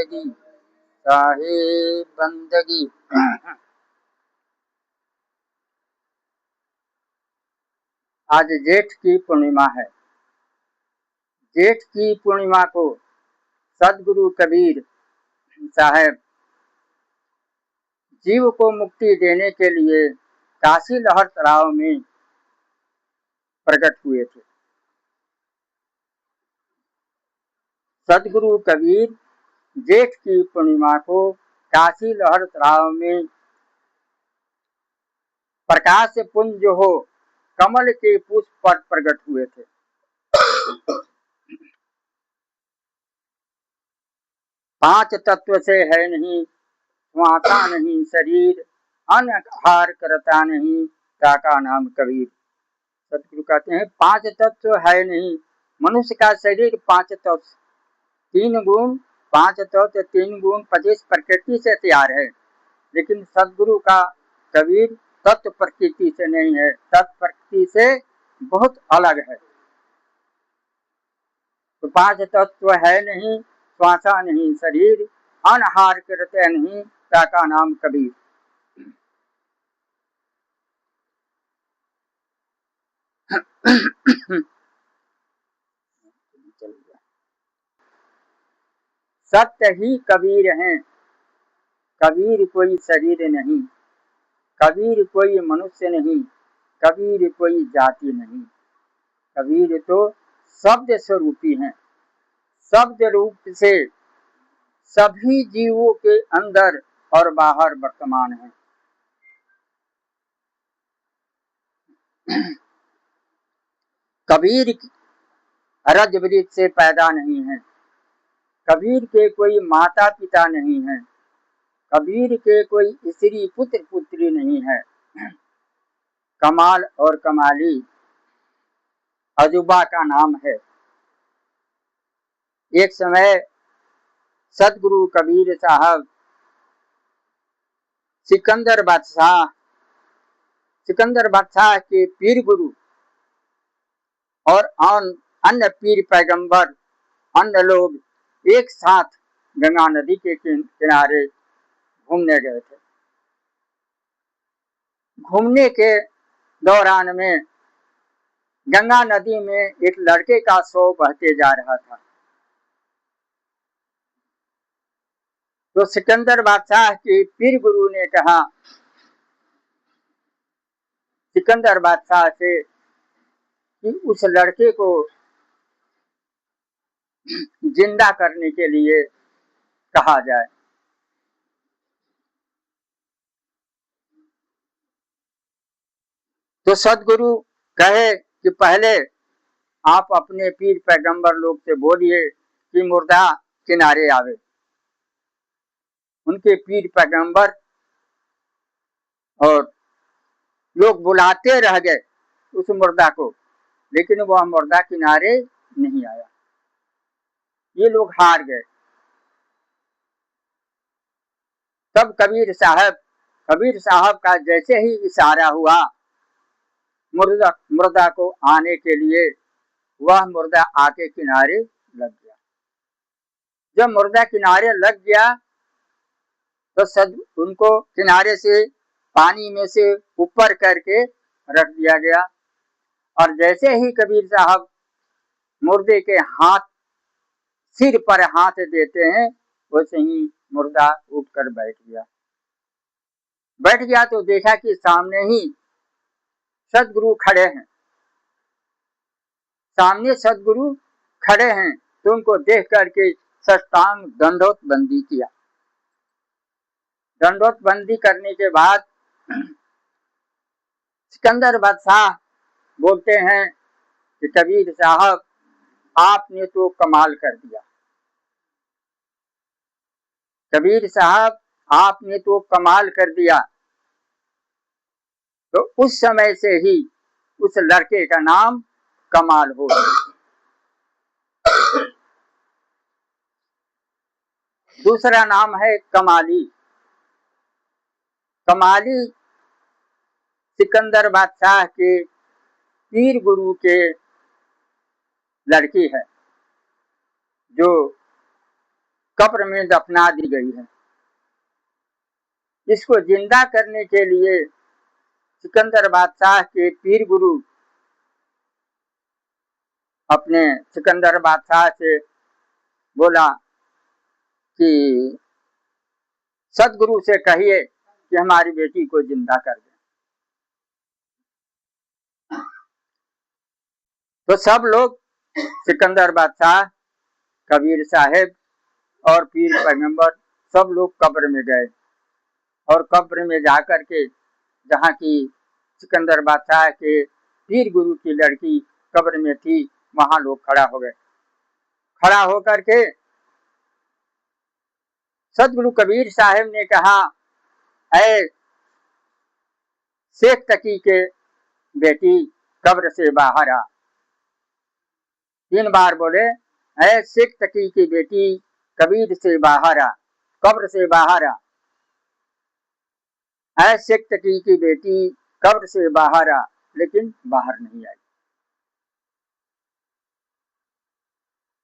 बंदगी साहेब बंदगी। आज जेठ की पूर्णिमा है। जेठ की पूर्णिमा को सदगुरु कबीर साहब जीव को मुक्ति देने के लिए काशी लहर तलाव में प्रकट हुए थे। सदगुरु कबीर जेठ की पूर्णिमा को काशी लहर तलाव में प्रकाश पुंज हो कमल के पुष्प पर प्रकट हुए थे। पांच तत्व से है नहीं, स्वाता नहीं शरीर, अन्न आहार करता नहीं, काका नाम कबीर। सतगुरु कहते हैं पांच तत्व है नहीं। मनुष्य का शरीर पांच तत्व, तीन गुण, पांच तत्व तीन गुण 25 प्रकृति से तैयार है। लेकिन सदगुरु का कबीर तत्व प्रकृति से नहीं है, तत्व प्रकृति से बहुत अलग है। तो पांच तत्व है नहीं, श्वासा नहीं शरीर, अनहार करते नहीं, काका नाम कबीर। सत्य ही कबीर हैं, कबीर कोई शरीर नहीं, कबीर कोई मनुष्य नहीं, कबीर कोई जाति नहीं। कबीर तो शब्द स्वरूपी हैं, शब्द रूप से सभी जीवों के अंदर और बाहर वर्तमान है। कबीर रज वृक्ष से पैदा नहीं है, कबीर के कोई माता पिता नहीं है, कबीर के कोई स्त्री पुत्र पुत्री नहीं है। कमाल और कमाली अजूबा का नाम है। एक समय सदगुरु कबीर साहब सिकंदर बादशाह के पीर गुरु और अन्य पीर पैगंबर अन्य लोग एक साथ गंगा नदी के किनारे घूमने गए थे। घूमने के दौरान में गंगा नदी में एक लड़के का शव बहते जा रहा था। तो सिकंदर बादशाह के पीर गुरु ने कहा सिकंदर बादशाह से कि उस लड़के को जिंदा करने के लिए कहा जाए। तो सदगुरु कहे कि पहले आप अपने पीर पैगंबर लोग से बोलिए कि मुर्दा किनारे आवे। उनके पीर पैगंबर और लोग बुलाते रह गए उस मुर्दा को, लेकिन वह मुर्दा किनारे नहीं आया। ये लोग हार गए। तब कबीर साहब का जैसे ही इशारा हुआ मुर्दा को आने के लिए, वह मुर्दा आके किनारे लग गया। जब मुर्दा किनारे लग गया तो उनको किनारे से पानी में से ऊपर करके रख दिया गया। और जैसे ही कबीर साहब मुर्दे के सिर पर हाथ देते हैं, वैसे ही मुर्दा उठकर बैठ गया तो देखा कि सामने ही सदगुरु खड़े हैं। सामने सदगुरु खड़े हैं तो उनको देख करके साष्टांग दंडोत बंदी किया। दंडोत बंदी करने के बाद सिकंदर बादशाह बोलते हैं कि कबीर साहब आपने तो कमाल कर दिया, कबीर साहब आपने तो कमाल कर दिया। तो उस समय से ही उस लड़के का नाम कमाल हो गया। दूसरा नाम है कमाली। कमाली सिकंदर बादशाह के पीर गुरु के लड़की है, जो कब्र में दफना दी गई है। इसको जिंदा करने के लिए सिकंदर बादशाह के पीर गुरु अपने सिकंदर बादशाह से बोला कि सदगुरु से कहिए कि हमारी बेटी को जिंदा कर दें। तो सब लोग सिकंदर बादशाह, कबीर साहब और पीर पैगंबर सब लोग कब्र में गए और कब्र में जाकर के जहाँ की सिकंदर बादशाह के पीर गुरु की लड़की कब्र में थी, वहां लोग खड़ा हो गए। खड़ा होकर के सदगुरु कबीर साहब ने कहा, ऐ शेख तकी के बेटी कब्र से बाहर आ। 3 बार बोले, ऐ शेख तकी की बेटी कबीर से बाहर आ, कब्र से बाहर आ। ऐ शेख तकी की बेटी कब्र से बाहर आ, लेकिन बाहर नहीं आई।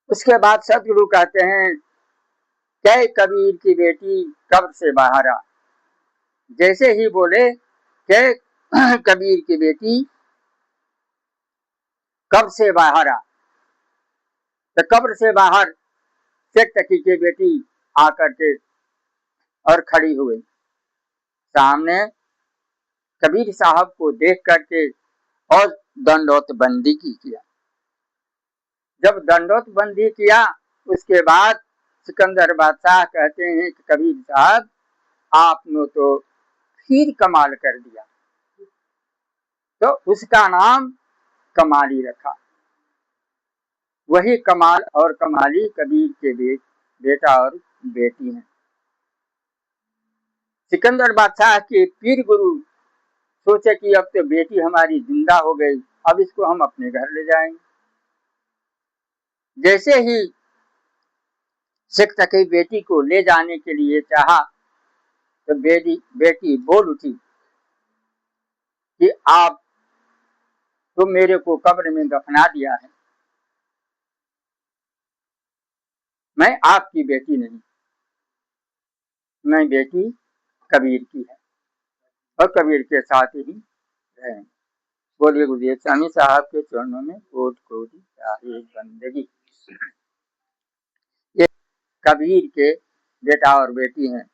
उसके बाद सदगुरु कहते हैं, कै कबीर की बेटी कब्र से बाहर आ। जैसे ही बोले कै कबीर की बेटी कब्र से बाहर आ, तो कब्र से बाहर शेख तकी की बेटी आकर के और खड़ी हुई। सामने कबीर साहब को देख करके और दंडोत बंदी की किया। जब दंडोत बंदी किया, उसके बाद सिकंदर बादशाह कहते हैं कि कबीर साहब, आपने तो फिर कमाल कर दिया। तो उसका नाम कमाली रखा। वही कमाल और कमाली कबीर के बेटा और बेटी हैं। सिकंदर बादशाह के पीर गुरु सोचे कि अब तो बेटी हमारी जिंदा हो गई, अब इसको हम अपने घर ले जाएंगे। जैसे ही शेख तकी बेटी को ले जाने के लिए चाहा, तो बेटी बोल उठी कि आप तो मेरे को कब्र में दफना दिया है, मैं आपकी बेटी नहीं, मैं बेटी कबीर की है और कबीर के साथ ही रहेंगे। बोलिए गुरुदेव स्वामी साहब के चरणों में कोट कोटि बंदगी। ये कबीर के बेटा और बेटी हैं।